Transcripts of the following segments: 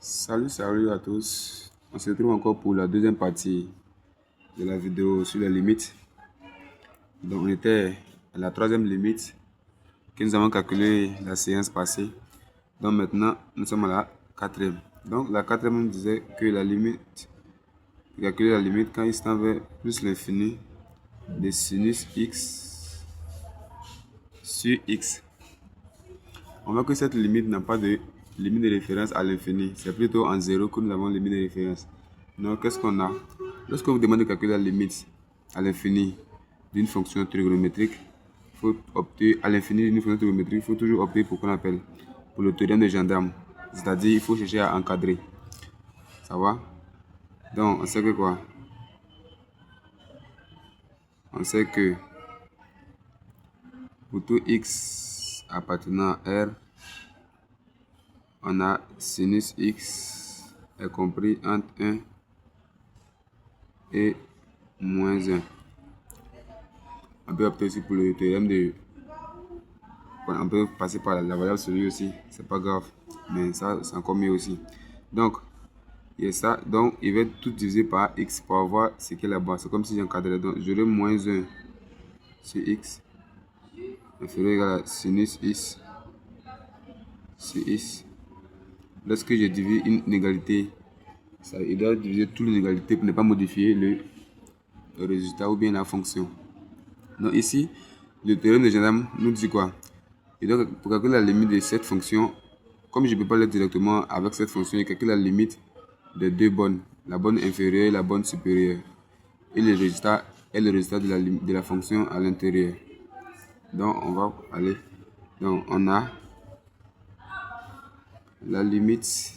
Salut à tous. On se retrouve encore pour la deuxième partie de la vidéo sur les limites. Donc, on était à la troisième limite que nous avons calculée la séance passée. Donc, maintenant, nous sommes à la quatrième. Donc, la quatrième nous disait que la limite, calculer la limite quand il tend vers plus l'infini de sinus x sur x. On voit que cette limite n'a pas de limite de référence à l'infini. C'est plutôt en zéro que nous avons limite de référence. Donc, qu'est-ce qu'on a? Lorsque vous demandez de calculer la limite à l'infini d'une fonction trigonométrique, il faut opter à l'infini d'une fonction trigonométrique, il faut toujours opter pour qu'on appelle pour le théorème de gendarme. C'est-à-dire, il faut chercher à encadrer. Ça va? Donc, on sait que quoi? On sait que pour tout x appartenant à R, on a sinus x est compris entre 1 et moins 1. On peut opter aussi pour le théorème de... On peut passer par la variable absolue aussi, c'est pas grave, mais ça c'est encore mieux aussi. Donc, il y a ça, donc il va tout diviser par x pour avoir ce qui est là-bas. C'est comme si j'encadrais, donc j'aurai moins 1 sur x inférieur égal à sinus x sur x. Lorsque je divise une inégalité, ça, il doit diviser toute l'inégalité pour ne pas modifier le résultat ou bien la fonction. Donc ici, le théorème de gendarme nous dit quoi? Et donc, pour calculer la limite de cette fonction, comme je ne peux pas l'être directement avec cette fonction, je calcule la limite de deux bornes, la borne inférieure et la borne supérieure. Et le résultat est le résultat de la fonction à l'intérieur. Donc, on va aller. Donc, on a la limite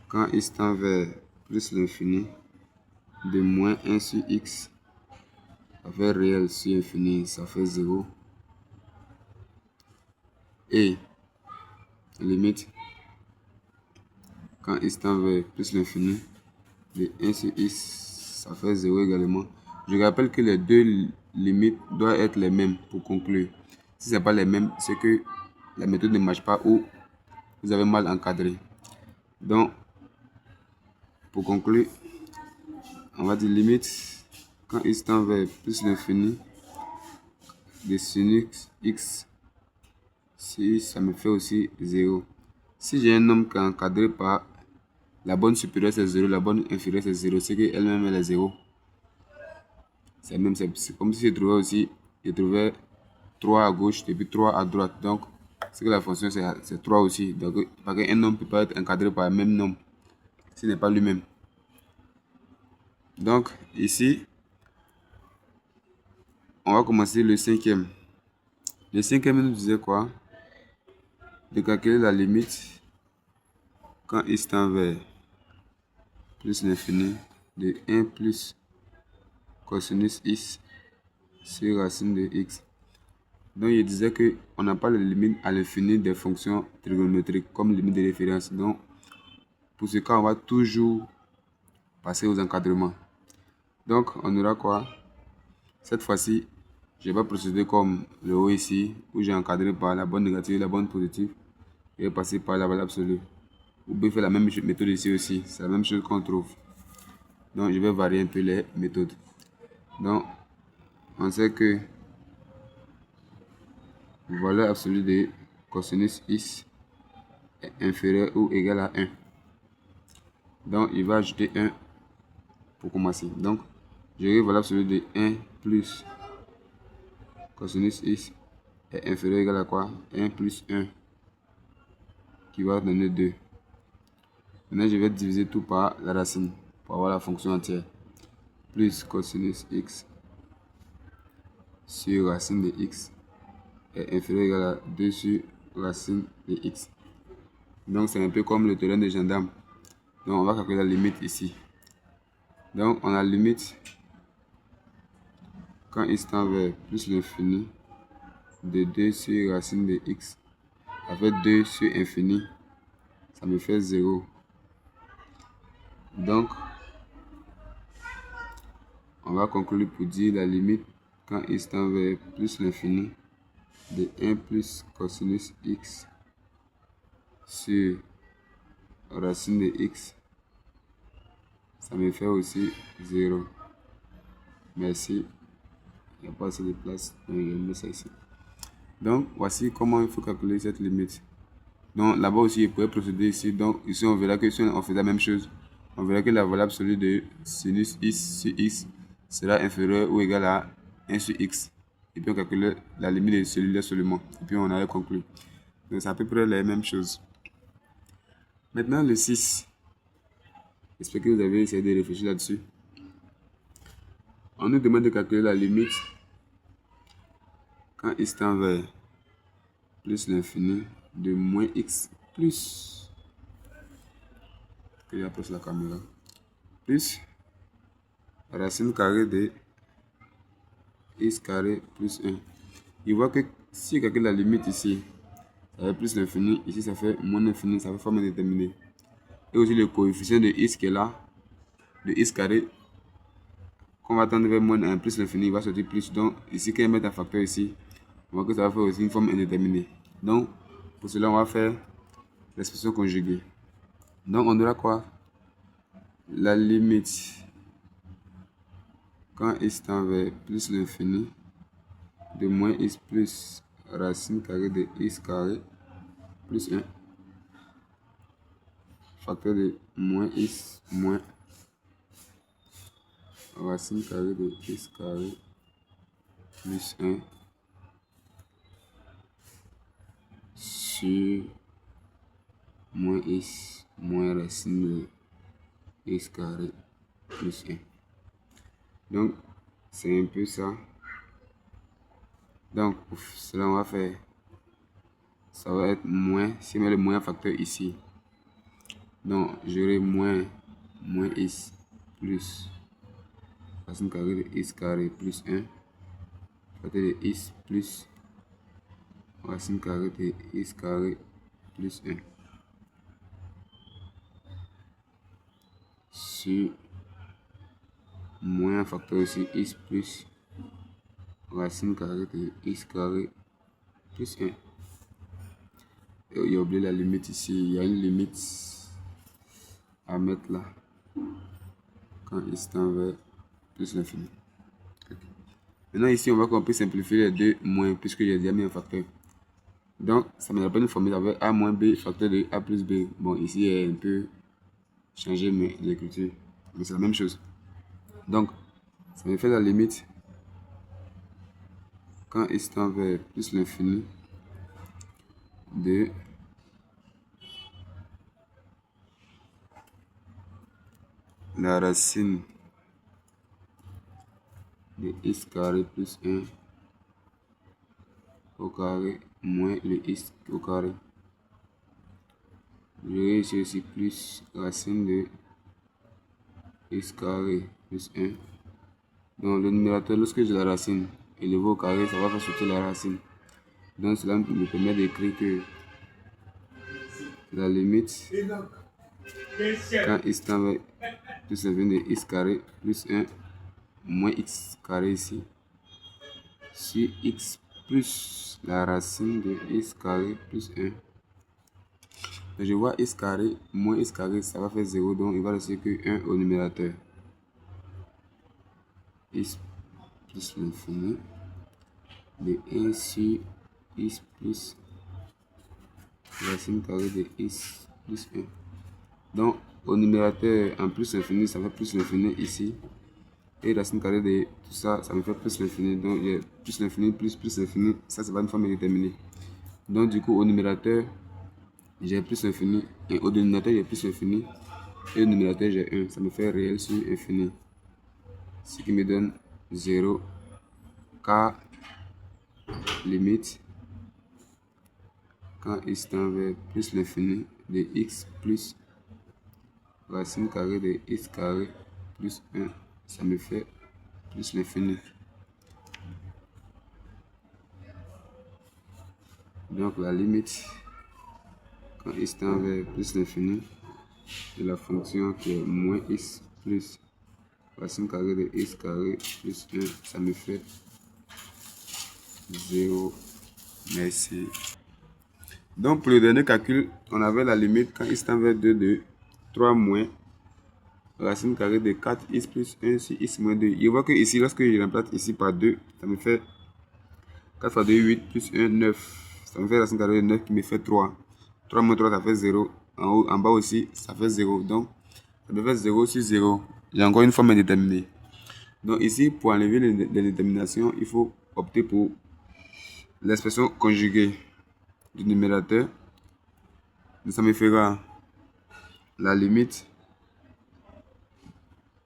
quand il tend vers plus l'infini de moins 1 sur x, ça fait réel sur infini, ça fait 0. Et limite quand x tend vers plus l'infini de 1 sur x, ça fait 0 également. Je rappelle que les deux limites doivent être les mêmes pour conclure. Si ce n'est pas les mêmes, c'est que la méthode ne marche pas ou vous avez mal encadré. Donc, pour conclure, on va dire limite quand x tend vers plus l'infini de sinus x, si ça me fait aussi 0. Si j'ai un nombre qui est encadré par la borne supérieure c'est 0, la borne inférieure c'est 0, c'est qu'elle-même elle est 0. C'est même, c'est comme si je trouvais 3 à gauche et puis 3 à droite. Donc, c'est que la fonction c'est 3 aussi. Donc, parce qu'un nombre peut pas être encadré par le même nombre. Ce n'est pas lui-même. Donc, ici, on va commencer le cinquième. Le cinquième nous disait quoi? De calculer la limite quand x tend vers plus l'infini de 1 plus cosinus x sur racine de x. Donc, il disait qu'on n'a pas la limite à l'infini des fonctions trigonométriques comme limite de référence. Donc, pour ce cas, on va toujours passer aux encadrements. Donc, on aura quoi? Cette fois-ci, je vais procéder comme le haut ici, où j'ai encadré par la bonne négative et la bonne positive. Et passer par la valeur absolue. Vous pouvez faire la même méthode ici aussi. C'est la même chose qu'on trouve. Donc, je vais varier un peu les méthodes. Donc, on sait que la valeur absolue de cosinus x est inférieure ou égale à 1. Donc, il va ajouter 1 pour commencer. Donc, j'aurai valeur absolue de 1 plus cosinus x est inférieur ou égal à quoi? 1 plus 1 qui va donner 2. Maintenant, je vais diviser tout par la racine pour avoir la fonction entière. Plus cosinus x sur racine de x est inférieur ou égal à 2 sur racine de x. Donc, c'est un peu comme le théorème de gendarme. Donc, on va calculer la limite ici. Donc, on a la limite quand x tend vers plus l'infini de 2 sur racine de x. Ça fait 2 sur infini. Ça me fait 0. Donc, on va conclure pour dire la limite quand x tend vers plus l'infini de 1 plus cosinus x sur racine de x, ça me fait aussi 0. Merci. Il n'y a pas assez de place, donc je vais mettre ça ici. Donc, voici comment il faut calculer cette limite. Donc, là-bas aussi, il pourrait procéder ici. Donc, ici, on verra que si on fait la même chose, on verra que la valeur absolue de sinus x sur x sera inférieure ou égale à 1 sur x. Et puis, on calcule la limite de celui-là seulement. Et puis, on a conclu. Donc, c'est à peu près la même chose. Maintenant, le 6. J'espère que vous avez essayé de réfléchir là-dessus. On nous demande de calculer la limite quand x tend vers plus l'infini de moins x plus, que j'approche la caméra, plus racine carrée de x carré plus 1. Il voit que si je calcule la limite ici, ça fait plus l'infini, ici ça fait moins l'infini, ça fait forme indéterminée. Et aussi le coefficient de x qui est là, de x carré, qu'on va tendre vers moins 1 plus l'infini, il va sortir plus. Donc ici, quand on met un facteur ici, on voit que ça va faire aussi une forme indéterminée. Donc pour cela, on va faire l'expression conjuguée. Donc on aura quoi? La limite quand x tend vers plus l'infini de moins x plus racine carrée de x carré plus 1 facteur de moins x moins racine carrée de x carré plus 1 sur moins x moins racine de x carré plus 1. Donc c'est un peu ça. Donc pour cela on va faire, ça va être moins, si on met le moins facteur ici, donc j'aurai moins x plus racine carrée de x carré plus 1 facteur de x plus racine carrée de x carré plus 1 sur moins un facteur aussi x plus racine carrée de x carré plus 1. Et il y a oublié la limite ici, il y a une limite à mettre là quand x tend vers plus l'infini. Okay. Maintenant ici on voit qu'on peut simplifier les deux moins puisque j'ai déjà mis un facteur. Donc ça me rappelle une formule avec a moins b facteur de a plus b. Bon ici il est un peu changé mais l'écriture, mais c'est la même chose. Donc ça me fait la limite quand x tend vers plus l'infini de la racine de x carré plus 1 au carré moins le x au carré. J'aurai ici aussi plus racine de x carré plus 1. Donc le numérateur, lorsque j'ai la racine élevé au carré, ça va faire sortir la racine. Donc cela me permet d'écrire que la limite quand x tend vers plus l'infini de x carré plus 1 moins x carré ici sur x plus la racine de x carré plus 1. Donc je vois x carré moins x carré, ça va faire 0, donc il va rester que 1 au numérateur. X plus l'infini de 1 sur x plus racine carrée de x plus 1. Donc au numérateur en plus l'infini, ça fait plus l'infini ici. Et racine carrée de tout ça, ça me fait plus l'infini. Donc il y a plus l'infini plus l'infini, ça c'est pas une forme indéterminée. Donc du coup au numérateur, j'ai plus l'infini. Et au dénominateur, j'ai plus l'infini. Et au numérateur, j'ai 1. Ça me fait réel sur infini. Ce qui me donne 0. Car limite quand x tend vers plus l'infini de x plus racine carrée de x carré plus 1, ça me fait plus l'infini. Donc la limite quand x tend vers plus l'infini de la fonction qui est moins x plus racine carrée de x carré plus 1, ça me fait 0. Merci. Donc pour le dernier calcul, on avait la limite quand x tend vers 2 de 3 moins racine carrée de 4x plus 1 sur x moins 2. Je vois que ici, lorsque je remplace ici par 2, ça me fait 4 fois 2, 8 plus 1, 9. Ça me fait racine carrée de 9 qui me fait 3. 3 moins 3, ça fait 0. En haut, en bas aussi, ça fait 0. Donc, ça me fait 0 sur 0. J'ai encore une forme indéterminée. Donc ici, pour enlever les déterminations, il faut opter pour l'expression conjuguée du numérateur. Donc ça me fera la limite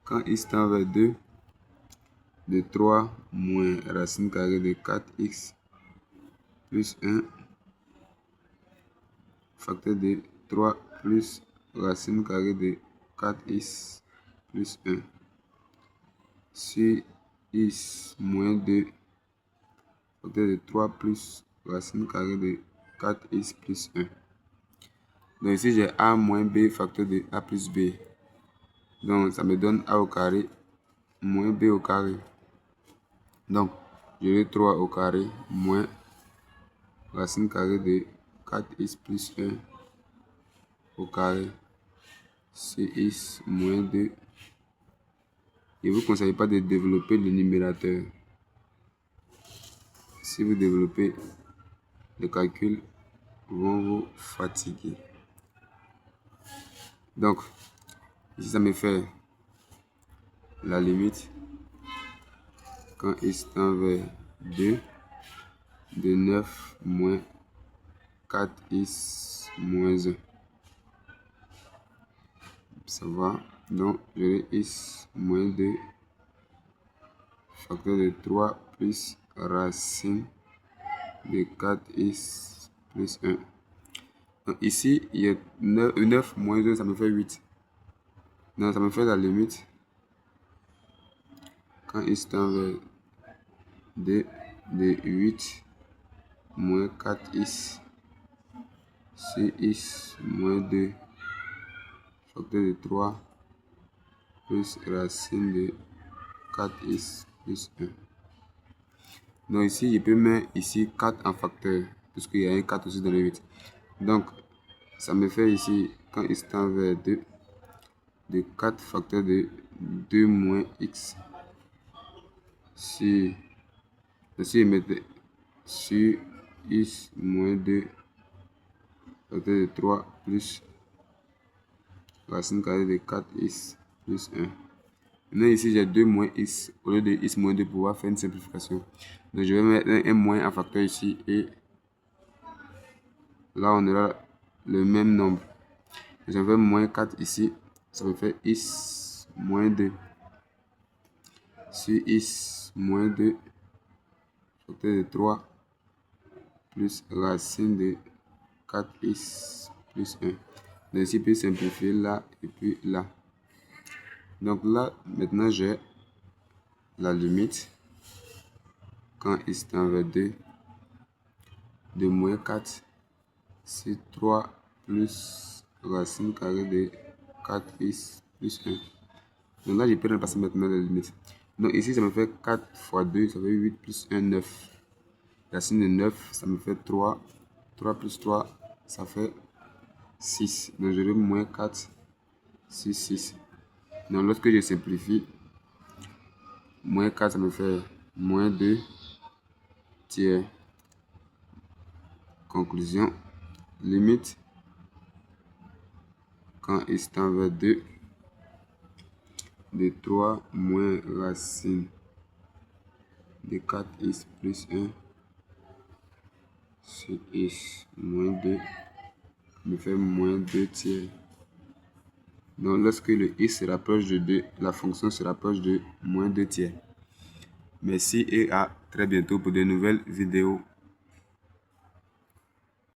quand x tend vers 2 de 3 moins racine carrée de 4x plus 1 facteur de 3 plus racine carrée de 4x plus 1 sur x moins 2 facteur de 3 plus racine carrée de 4x plus 1. Donc ici j'ai a moins b facteur de a plus b. Donc ça me donne a au carré moins b au carré. Donc j'aurai 3 au carré moins racine carrée de 4x plus 1 au carré sur x moins 2. Et vous ne conseille pas de développer le numérateur. Si vous développez, les calculs vont vous fatiguer. Donc ici ça me fait la limite quand x tend vers 2 de 9 moins 4x moins 1. Ça va. Donc, j'aurai x moins 2 facteur de 3 plus racine de 4x plus 1. Donc, ici, il y a 9 moins 2, ça me fait 8. Donc, ça me fait la limite quand x tend vers 2 de 8 moins 4x sur x moins 2 facteur de 3 plus racine de 4x plus 1. Donc ici, je peux mettre ici 4 en facteur, puisqu'il y a un 4 aussi dans le 8. Donc, ça me fait ici, quand x tend vers 2, de 4 facteur de 2 moins x sur, je mettais sur x moins 2 facteur de 3 plus racine carrée de 4x plus 1. Maintenant ici j'ai 2 moins x au lieu de x moins 2 pour pouvoir faire une simplification. Donc je vais mettre un moins en facteur ici et là on aura le même nombre. Je vais moins 4 ici, ça me fait x moins 2 sur x moins 2 facteur de 3 plus racine de 4x plus 1. Donc ici, puis simplifier là et puis là. Donc là, maintenant j'ai la limite quand x tend vers 2 de moins 4 sur 3 plus racine carrée de 4x plus 1. Donc là, je peux remplacer maintenant la limite. Donc ici, ça me fait 4 fois 2, ça fait 8 plus 1, 9. Racine de 9, ça me fait 3. 3 plus 3, ça fait 6. Donc j'aurai moins 4 sur 6. Donc lorsque je simplifie, moins 4, ça me fait moins 2 tiers. Conclusion, limite, quand x tend vers 2, de 3 moins racine de 4x plus 1 sur x moins 2 me fait moins 2 tiers. Donc lorsque le x se rapproche de 2, la fonction se rapproche de moins 2 tiers. Merci et à très bientôt pour de nouvelles vidéos.